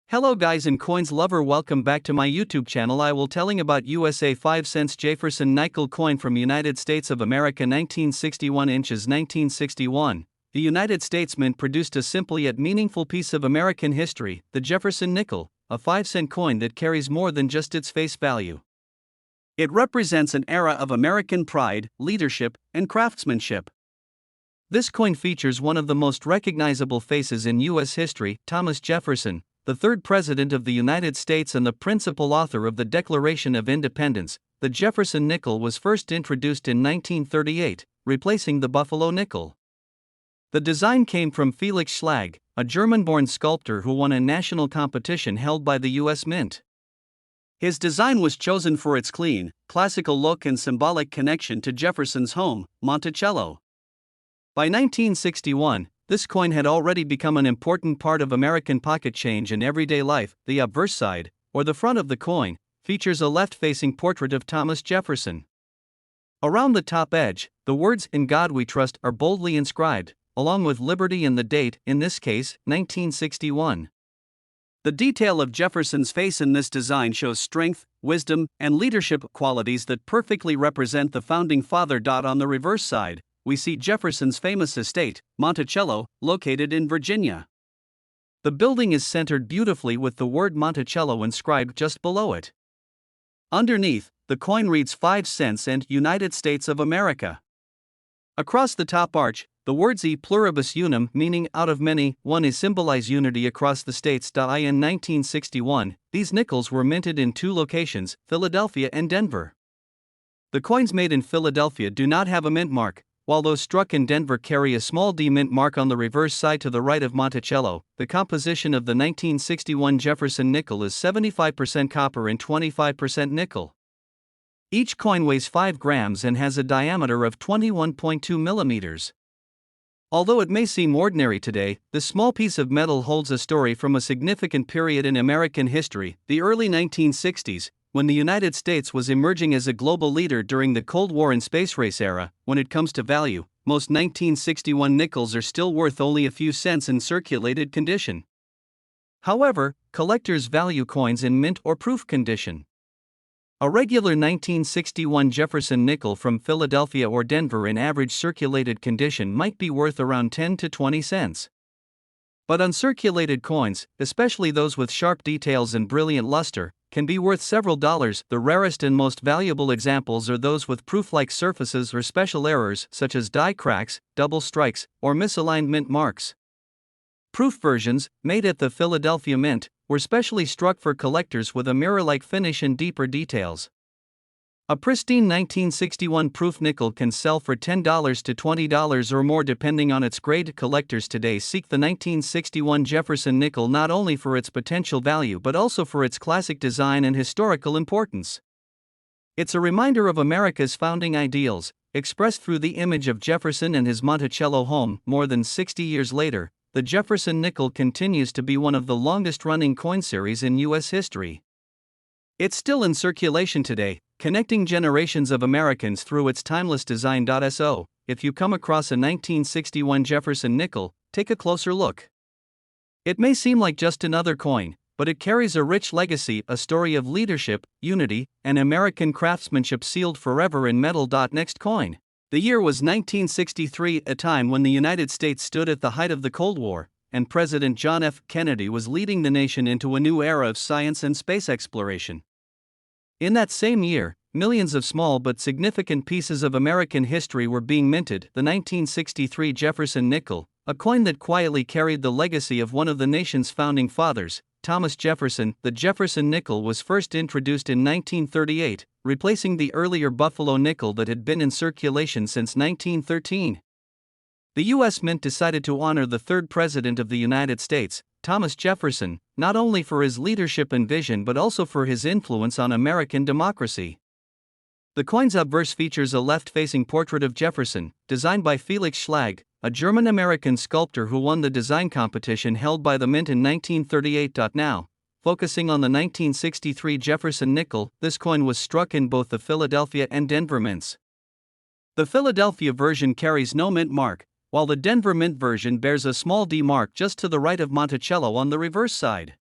Hello guys and coins lover, welcome back to my YouTube channel. I will telling about USA 5 cents Jefferson Nickel coin from United States of America 1961 inches 1961. The United States Mint produced a simple yet meaningful piece of American history, the Jefferson Nickel, a 5-cent coin that carries more than just its face value. It represents an era of American pride, leadership, and craftsmanship. This coin features one of the most recognizable faces in U.S. history, Thomas Jefferson, the third President of the United States and the principal author of the Declaration of Independence. The Jefferson nickel was first introduced in 1938, replacing the Buffalo nickel. The design came from Felix Schlag, a German-born sculptor who won a national competition held by the U.S. Mint. His design was chosen for its clean, classical look and symbolic connection to Jefferson's home, Monticello. By 1961, this coin had already become an important part of American pocket change and everyday life. The obverse side, or the front of the coin, features a left-facing portrait of Thomas Jefferson. Around the top edge, the words "In God We Trust" are boldly inscribed, along with liberty and the date, in this case, 1961. The detail of Jefferson's face in this design shows strength, wisdom, and leadership qualities that perfectly represent the founding father. On the reverse side, we see Jefferson's famous estate, Monticello, located in Virginia. The building is centered beautifully with the word Monticello inscribed just below it. Underneath, the coin reads 5 cents and United States of America. Across the top arch, the words E pluribus unum, meaning out of many, one, is symbolize unity across the states. In 1961, these nickels were minted in 2 locations, Philadelphia and Denver. The coins made in Philadelphia do not have a mint mark, while those struck in Denver carry a small D mint mark on the reverse side to the right of Monticello. The composition of the 1961 Jefferson nickel is 75% copper and 25% nickel. Each coin weighs 5 grams and has a diameter of 21.2 millimeters. Although it may seem ordinary today, this small piece of metal holds a story from a significant period in American history, the early 1960s, when the United States was emerging as a global leader during the Cold War and space race era. When it comes to value, most 1961 nickels are still worth only a few cents in circulated condition. However, collectors value coins in mint or proof condition. A regular 1961 Jefferson nickel from Philadelphia or Denver in average circulated condition might be worth around 10 to 20 cents. But uncirculated coins, especially those with sharp details and brilliant luster, can be worth several dollars. The rarest and most valuable examples are those with proof-like surfaces or special errors such as die cracks, double strikes, or misaligned mint marks. Proof versions, made at the Philadelphia Mint, were specially struck for collectors with a mirror-like finish and deeper details. A pristine 1961 proof nickel can sell for $10 to $20 or more depending on its grade. Collectors today seek the 1961 Jefferson nickel not only for its potential value but also for its classic design and historical importance. It's a reminder of America's founding ideals, expressed through the image of Jefferson and his Monticello home. More than 60 years later, the Jefferson nickel continues to be one of the longest-running coin series in U.S. history. It's still in circulation today, connecting generations of Americans through its timeless design. So, if you come across a 1961 Jefferson nickel, take a closer look. It may seem like just another coin, but it carries a rich legacy, a story of leadership, unity, and American craftsmanship sealed forever in metal. Next coin. The year was 1963, a time when the United States stood at the height of the Cold War, and President John F. Kennedy was leading the nation into a new era of science and space exploration. In that same year, millions of small but significant pieces of American history were being minted. The 1963 Jefferson nickel, a coin that quietly carried the legacy of one of the nation's founding fathers, Thomas Jefferson. The Jefferson nickel was first introduced in 1938, replacing the earlier Buffalo nickel that had been in circulation since 1913. The U.S. Mint decided to honor the third President of the United States, Thomas Jefferson, not only for his leadership and vision but also for his influence on American democracy. The coin's obverse features a left-facing portrait of Jefferson, designed by Felix Schlag, a German-American sculptor who won the design competition held by the Mint in 1938. Now, focusing on the 1963 Jefferson nickel, this coin was struck in both the Philadelphia and Denver mints. The Philadelphia version carries no mint mark, while the Denver Mint version bears a small D mark just to the right of Monticello on the reverse side.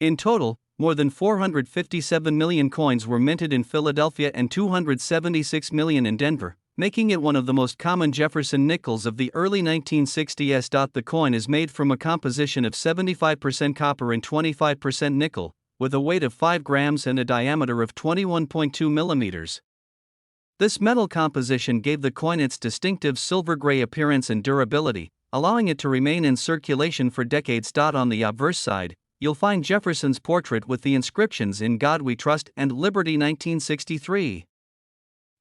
In total, more than 457 million coins were minted in Philadelphia and 276 million in Denver, making it one of the most common Jefferson nickels of the early 1960s. The coin is made from a composition of 75% copper and 25% nickel, with a weight of 5 grams and a diameter of 21.2 millimeters. This metal composition gave the coin its distinctive silver-gray appearance and durability, allowing it to remain in circulation for decades. On the obverse side, you'll find Jefferson's portrait with the inscriptions "In God We Trust" and "Liberty 1963."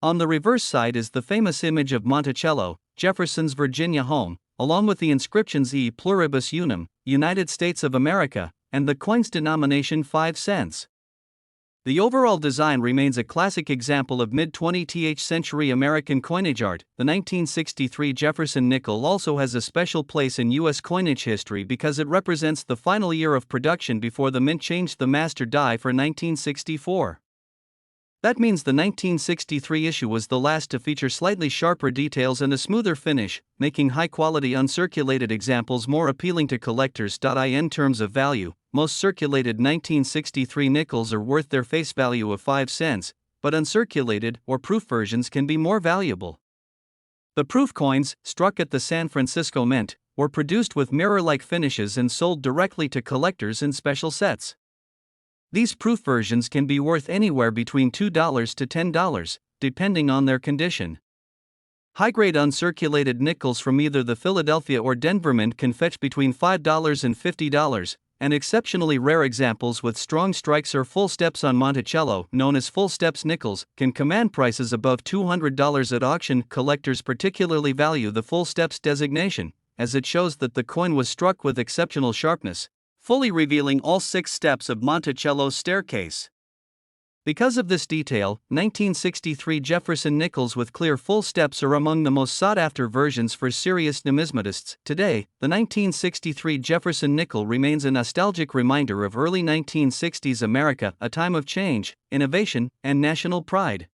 On the reverse side is the famous image of Monticello, Jefferson's Virginia home, along with the inscriptions "E Pluribus Unum, United States of America," and the coin's denomination 5 cents. The overall design remains a classic example of mid-20th century American coinage art. The 1963 Jefferson nickel also has a special place in U.S. coinage history because it represents the final year of production before the mint changed the master die for 1964. That means the 1963 issue was the last to feature slightly sharper details and a smoother finish, making high-quality uncirculated examples more appealing to collectors. In terms of value, most circulated 1963 nickels are worth their face value of 5 cents, but uncirculated or proof versions can be more valuable. The proof coins, struck at the San Francisco Mint, were produced with mirror-like finishes and sold directly to collectors in special sets. These proof versions can be worth anywhere between $2 to $10, depending on their condition. High-grade uncirculated nickels from either the Philadelphia or Denver Mint can fetch between $5 and $50, and exceptionally rare examples with strong strikes or full steps on Monticello, known as full steps nickels, can command prices above $200 at auction. Collectors particularly value the full steps designation, as it shows that the coin was struck with exceptional sharpness, fully revealing all 6 steps of Monticello's staircase. Because of this detail, 1963 Jefferson nickels with clear full steps are among the most sought-after versions for serious numismatists. Today, the 1963 Jefferson nickel remains a nostalgic reminder of early 1960s America, a time of change, innovation, and national pride.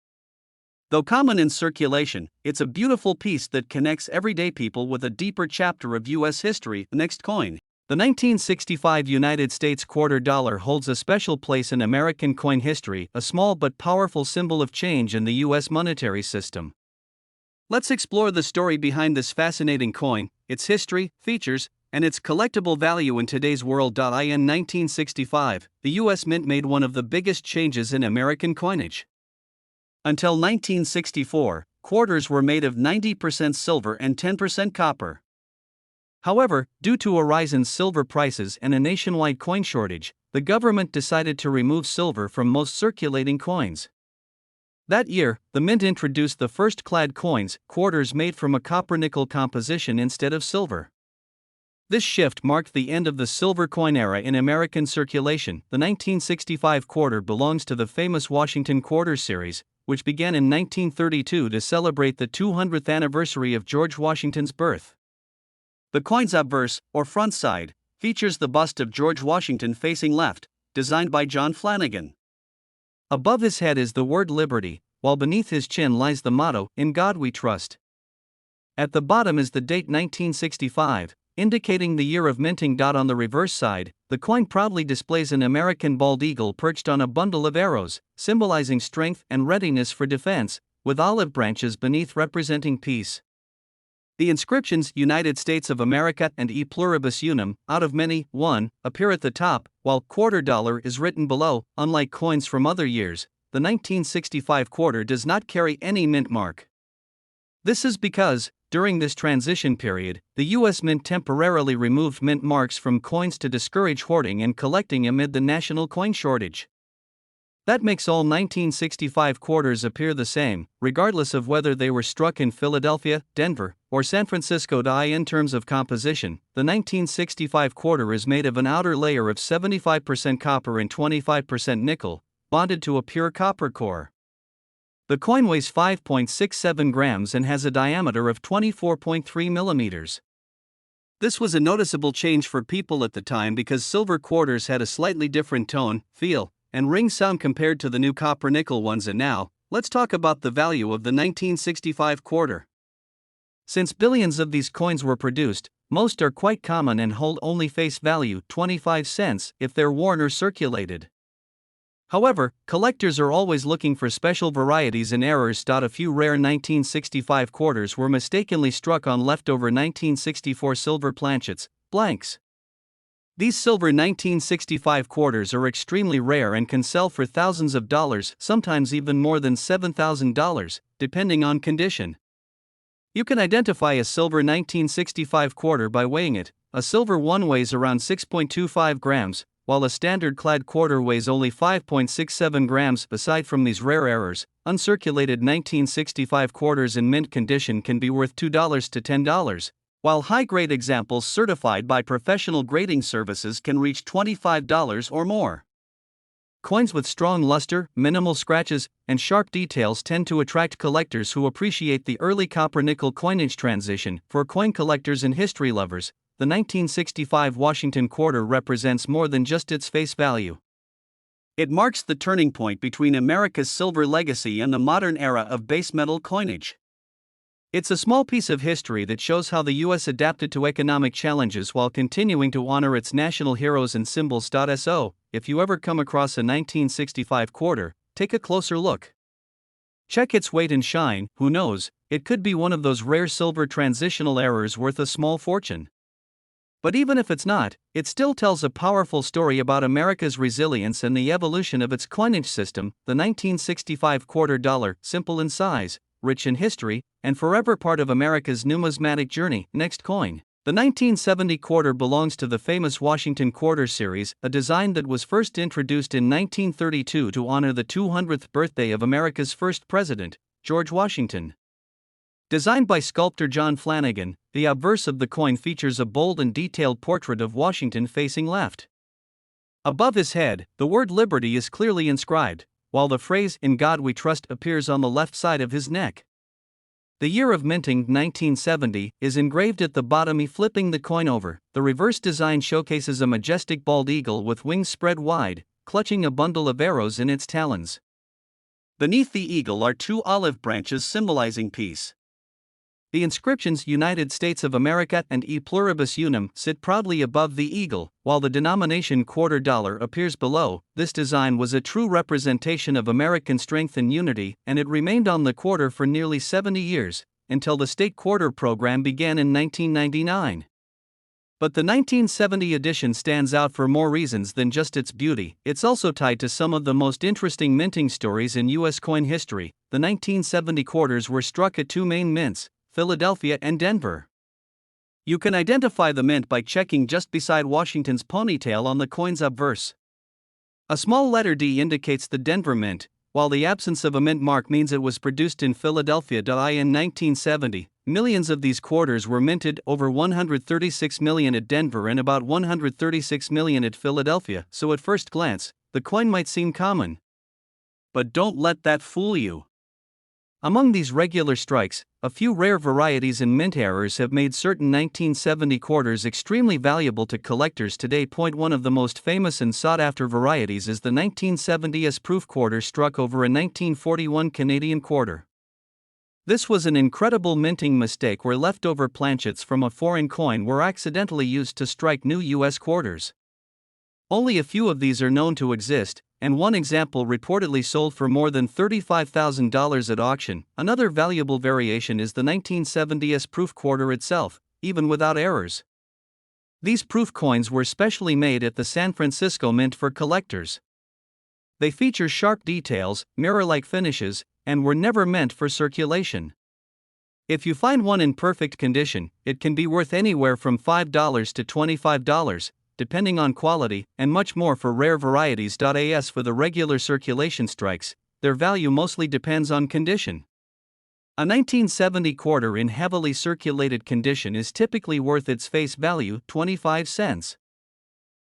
Though common in circulation, it's a beautiful piece that connects everyday people with a deeper chapter of U.S. history. Next coin. The 1965 United States quarter dollar holds a special place in American coin history, a small but powerful symbol of change in the U.S. monetary system. Let's explore the story behind this fascinating coin, its history, features, and its collectible value in today's world. In 1965, the U.S. Mint made one of the biggest changes in American coinage. Until 1964, quarters were made of 90% silver and 10% copper. However, due to a rise in silver prices and a nationwide coin shortage, the government decided to remove silver from most circulating coins. That year, the mint introduced the first clad coins, quarters made from a copper-nickel composition instead of silver. This shift marked the end of the silver coin era in American circulation. The 1965 quarter belongs to the famous Washington Quarter series, which began in 1932 to celebrate the 200th anniversary of George Washington's birth. The coin's obverse, or front side, features the bust of George Washington facing left, designed by John Flanagan. Above his head is the word Liberty, while beneath his chin lies the motto, "In God We Trust." At the bottom is the date 1965, indicating the year of minting. On the reverse side, the coin proudly displays an American bald eagle perched on a bundle of arrows, symbolizing strength and readiness for defense, with olive branches beneath representing peace. The inscriptions "United States of America" and "E Pluribus Unum," out of many, one, appear at the top, while quarter dollar is written below. Unlike coins from other years, the 1965 quarter does not carry any mint mark. This is because, during this transition period, the U.S. Mint temporarily removed mint marks from coins to discourage hoarding and collecting amid the national coin shortage. That makes all 1965 quarters appear the same, regardless of whether they were struck in Philadelphia, Denver, or San Francisco. In terms of composition, the 1965 quarter is made of an outer layer of 75% copper and 25% nickel, bonded to a pure copper core. The coin weighs 5.67 grams and has a diameter of 24.3 millimeters. This was a noticeable change for people at the time because silver quarters had a slightly different tone, feel, and ring sound compared to the new copper-nickel ones. And now, let's talk about the value of the 1965 quarter. Since billions of these coins were produced, most are quite common and hold only face value 25 cents if they're worn or circulated. However, collectors are always looking for special varieties and errors. A few rare 1965 quarters were mistakenly struck on leftover 1964 silver planchets, blanks. These silver 1965 quarters are extremely rare and can sell for thousands of dollars, sometimes even more than $7,000, depending on condition. You can identify a silver 1965 quarter by weighing it. A silver one weighs around 6.25 grams, while a standard clad quarter weighs only 5.67 grams. Aside from these rare errors, uncirculated 1965 quarters in mint condition can be worth $2 to $10, while high-grade examples certified by professional grading services can reach $25 or more. Coins with strong luster, minimal scratches, and sharp details tend to attract collectors who appreciate the early copper-nickel coinage transition. For coin collectors and history lovers, the 1965 Washington quarter represents more than just its face value. It marks the turning point between America's silver legacy and the modern era of base metal coinage. It's a small piece of history that shows how the U.S. adapted to economic challenges while continuing to honor its national heroes and symbols. So, if you ever come across a 1965 quarter, take a closer look. Check its weight and shine. Who knows, it could be one of those rare silver transitional errors worth a small fortune. But even if it's not, it still tells a powerful story about America's resilience and the evolution of its coinage system. The 1965 quarter dollar, simple in size, rich in history, and forever part of America's numismatic journey. Next coin. The 1970 quarter belongs to the famous Washington quarter series, a design that was first introduced in 1932 to honor the 200th birthday of America's first president, George Washington. Designed by sculptor John Flanagan, the obverse of the coin features a bold and detailed portrait of Washington facing left. Above his head, the word Liberty is clearly inscribed, while the phrase "In God We Trust" appears on the left side of his neck. The year of minting, 1970, is engraved at the bottom. Flipping the coin over, the reverse design showcases a majestic bald eagle with wings spread wide, clutching a bundle of arrows in its talons. Beneath the eagle are two olive branches symbolizing peace. The inscriptions "United States of America" and "E Pluribus Unum" sit proudly above the eagle, while the denomination quarter dollar appears below. This design was a true representation of American strength and unity, and it remained on the quarter for nearly 70 years, until the state quarter program began in 1999. But the 1970 edition stands out for more reasons than just its beauty. It's also tied to some of the most interesting minting stories in U.S. coin history. The 1970 quarters were struck at two main mints, Philadelphia and Denver. You can identify the mint by checking just beside Washington's ponytail on the coin's obverse. A small letter D indicates the Denver mint, while the absence of a mint mark means it was produced in Philadelphia. In 1970, millions of these quarters were minted, over 136 million at Denver and about 136 million at Philadelphia, so at first glance, the coin might seem common. But don't let that fool you. Among these regular strikes, a few rare varieties and mint errors have made certain 1970 quarters extremely valuable to collectors today. One of the most famous and sought-after varieties is the 1970 proof quarter struck over a 1941 Canadian quarter. This was an incredible minting mistake where leftover planchets from a foreign coin were accidentally used to strike new U.S. quarters. Only a few of these are known to exist, and one example reportedly sold for more than $35,000 at auction. Another valuable variation is the 1970 proof quarter itself, even without errors. These proof coins were specially made at the San Francisco Mint for collectors. They feature sharp details, mirror-like finishes, and were never meant for circulation. If you find one in perfect condition, it can be worth anywhere from $5 to $25, depending on quality, and much more for rare varieties. As for the regular circulation strikes, their value mostly depends on condition. A 1970 quarter in heavily circulated condition is typically worth its face value, 25 cents.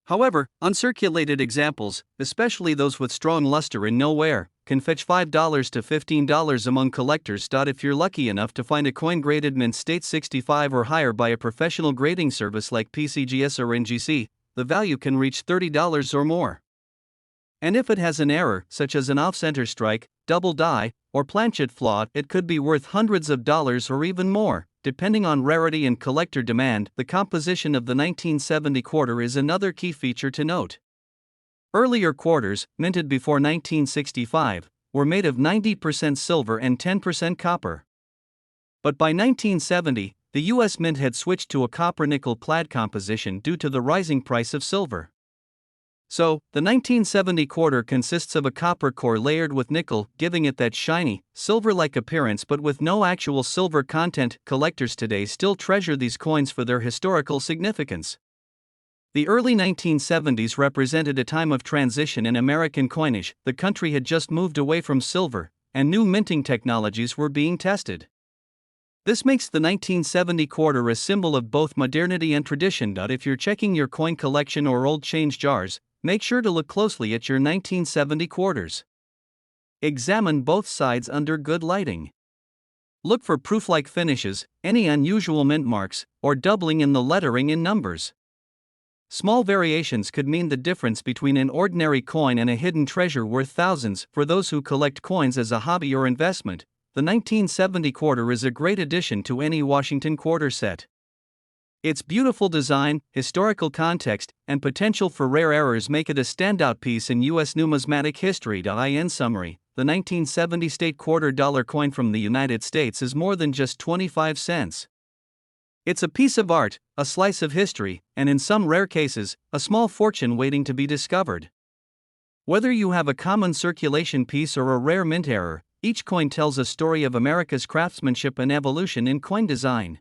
However, uncirculated examples, especially those with strong luster and no wear, can fetch $5 to $15 among collectors. If you're lucky enough to find a coin graded mint state 65 or higher by a professional grading service like PCGS or NGC, the value can reach $30 or more. And if it has an error, such as an off-center strike, double die, or planchet flaw, it could be worth hundreds of dollars or even more. depending on rarity and collector demand. The composition of the 1970 quarter is another key feature to note. Earlier quarters, minted before 1965, were made of 90% silver and 10% copper. But by 1970, the U.S. Mint had switched to a copper-nickel clad composition due to the rising price of silver. So, the 1970 quarter consists of a copper core layered with nickel, giving it that shiny, silver-like appearance but with no actual silver content. Collectors today still treasure these coins for their historical significance. The early 1970s represented a time of transition in American coinage. The country had just moved away from silver, and new minting technologies were being tested. This makes the 1970 quarter a symbol of both modernity and tradition. If you're checking your coin collection or old change jars, make sure to look closely at your 1970 quarters. Examine both sides under good lighting. Look for proof-like finishes, any unusual mint marks, or doubling in the lettering in numbers. Small variations could mean the difference between an ordinary coin and a hidden treasure worth thousands. For those who collect coins as a hobby or investment, the 1970 quarter is a great addition to any Washington quarter set. Its beautiful design, historical context, and potential for rare errors make it a standout piece in U.S. numismatic history. In summary, the 1970 state quarter dollar coin from the United States is more than just 25 cents. It's a piece of art, a slice of history, and in some rare cases, a small fortune waiting to be discovered. Whether you have a common circulation piece or a rare mint error, each coin tells a story of America's craftsmanship and evolution in coin design.